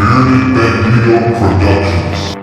Bearded Bandito Productions.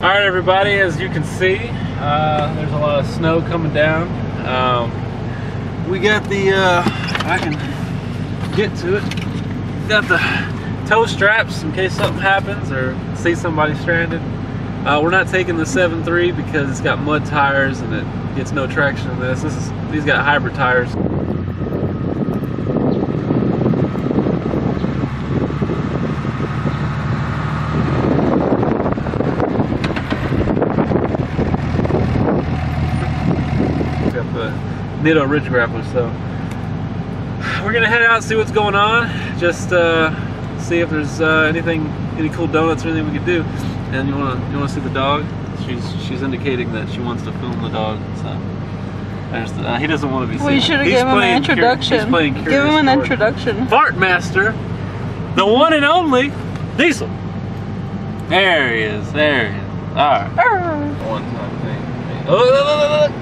Alright everybody, as you can see, there's a lot of snow coming down. We got the, if I can get to it, got the tow straps in case something happens or see somebody stranded. We're not taking the 7.3 because it's got mud tires and it gets no traction in this. These got hybrid tires. Nitto Ridge Grappler, so we're gonna head out and see what's going on. Just see if there's any cool donuts or anything we could do. And you wanna see the dog? She's indicating that she wants to film the dog. So he doesn't want to be seen. We should have given him an introduction. He's playing Give him an introduction. Fart Master, the one and only Diesel. There he is. There he is. All right. One time thing. Oh,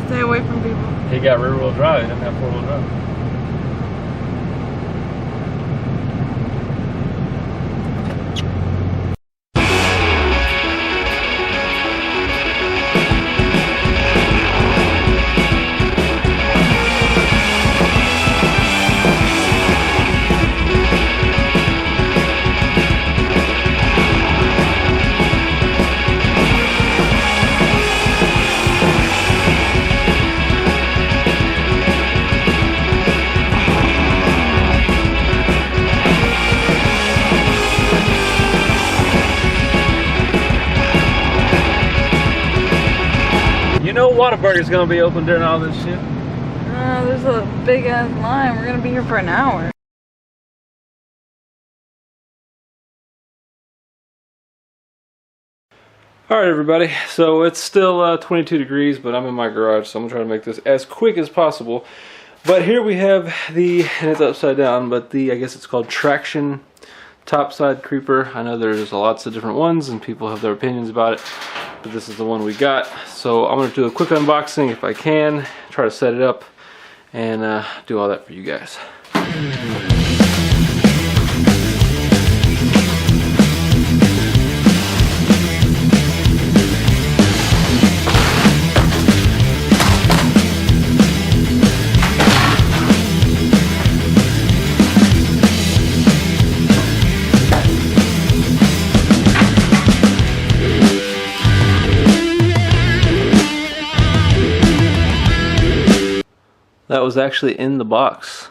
Stay away from people. he got rear wheel drive. He didn't have 4-wheel drive. You know Whataburger's gonna be open during all this shit. There's a big ass line. We're gonna be here for an hour. Alright everybody, so it's still 22 degrees, but I'm in my garage, so I'm gonna try to make this as quick as possible. But here we have and it's upside down, but I guess it's called Traction Topside Creeper. I know there's lots of different ones and people have their opinions about it, but this is the one we got. So I'm going to do a quick unboxing if I can, try to set it up, and do all that for you guys. That was actually in the box.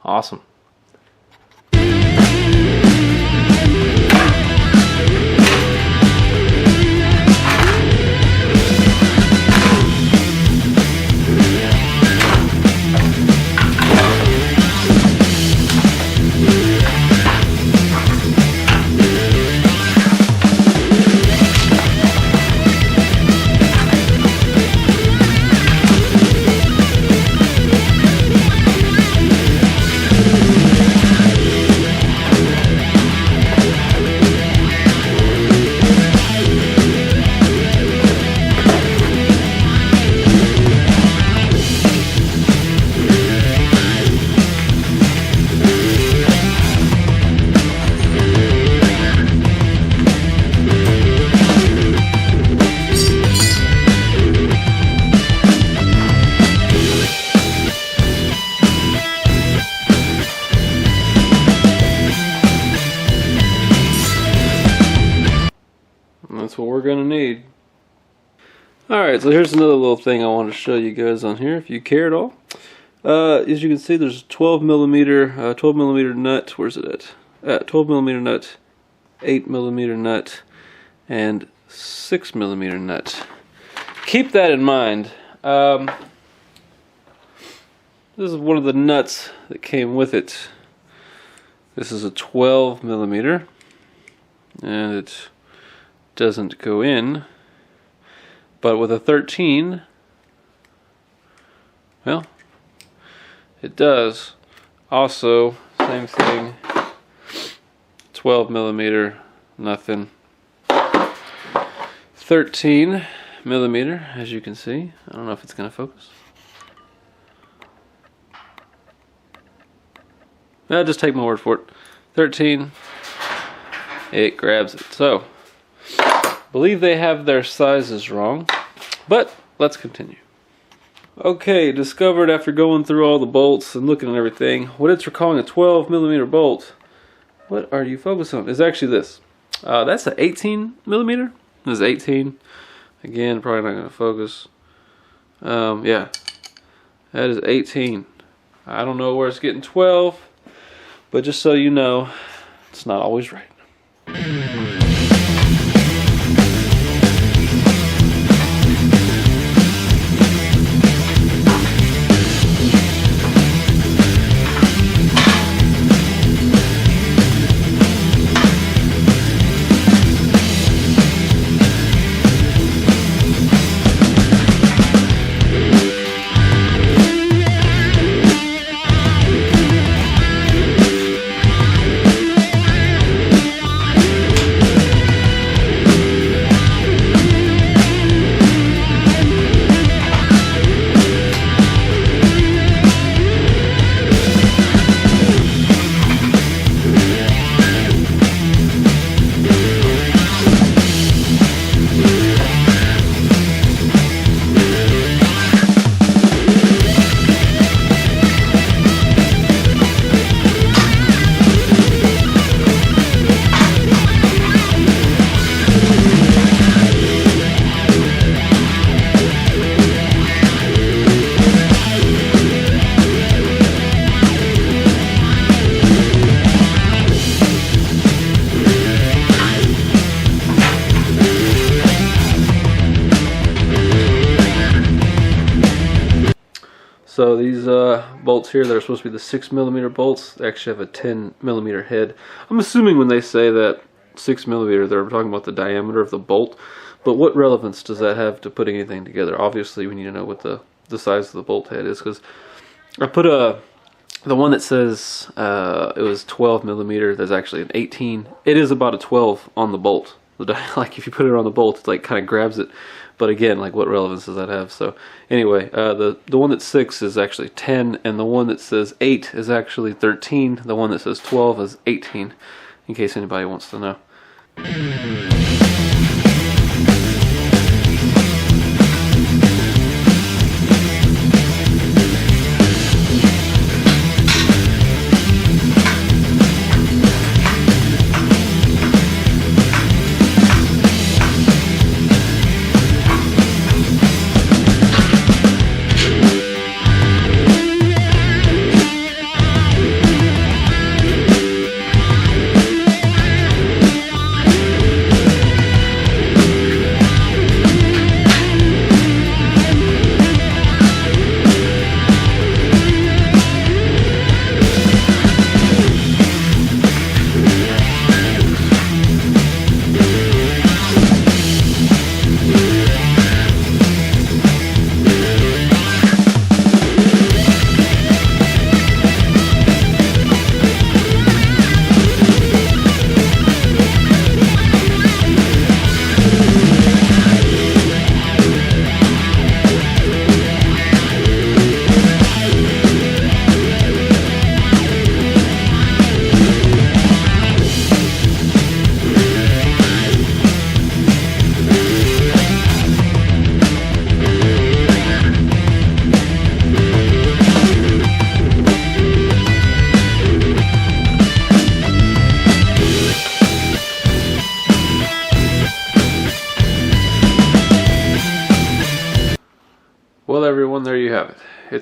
Awesome. Alright, so here's another little thing I wanted to show you guys on here, if you care at all. As you can see, there's a 12 millimeter nut. Where's it at? 12 millimeter nut, 8 millimeter nut, and 6 millimeter nut. Keep that in mind. This is one of the nuts that came with it. This is a 12 millimeter, and it doesn't go in. But with a 13, well, it does. Also, same thing, 12 millimeter, nothing. 13 millimeter, as you can see. I don't know if it's going to focus. I'll just take my word for it. 13, it grabs it. So, believe they have their sizes wrong, but let's continue. Okay, discovered after going through all the bolts and looking at everything, what it's calling a 12 millimeter bolt. What are you focused on? Is actually this. That's an 18 millimeter. This is 18. Again, probably not going to focus. Yeah, that is 18. I don't know where it's getting 12, but just so you know, it's not always right. So these bolts here that are supposed to be the 6 millimeter bolts, they actually have a 10 millimeter head. I'm assuming when they say that 6 millimeter, they're talking about the diameter of the bolt. But what relevance does that have to putting anything together? Obviously, we need to know what the size of the bolt head is, because I put the one that says it was 12 millimeter. There's actually an 18. It is about a 12 on the bolt. Like if you put it on the bolt, it like kind of grabs it. But again, like what relevance does that have? So anyway, the one that's 6 is actually 10, and the one that says 8 is actually 13. The one that says 12 is 18, in case anybody wants to know.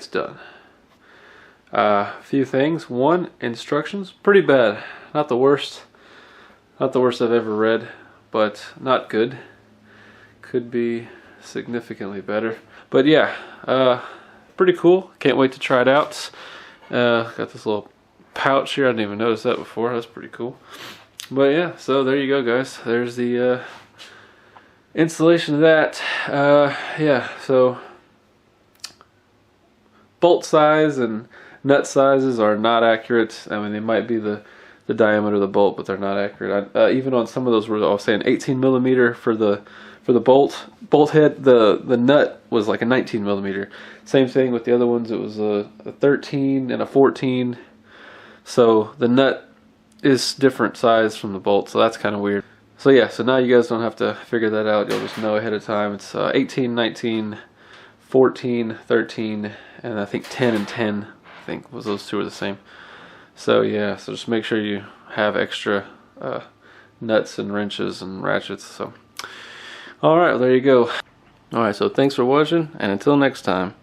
this done. A few things. One, instructions, pretty bad. Not the worst. Not the worst I've ever read, but not good. Could be significantly better. But yeah, pretty cool. Can't wait to try it out. Got this little pouch here. I didn't even notice that before. That's pretty cool. But yeah, so there you go, guys. There's the installation of that. Yeah, so bolt size and nut sizes are not accurate. I mean, they might be the diameter of the bolt, but they're not accurate. Even on some of those, I was saying 18 millimeter for the bolt head. The nut was like a 19 millimeter. Same thing with the other ones. It was a 13 and a 14. So the nut is different size from the bolt, so that's kind of weird. So yeah, so now you guys don't have to figure that out. You'll just know ahead of time. It's 18, 19, 14, 13, and I think 10 and 10. I think was those two are the same. So yeah, so just make sure you have extra nuts and wrenches and ratchets. So alright, well, there you go. Alright, so thanks for watching, and until next time.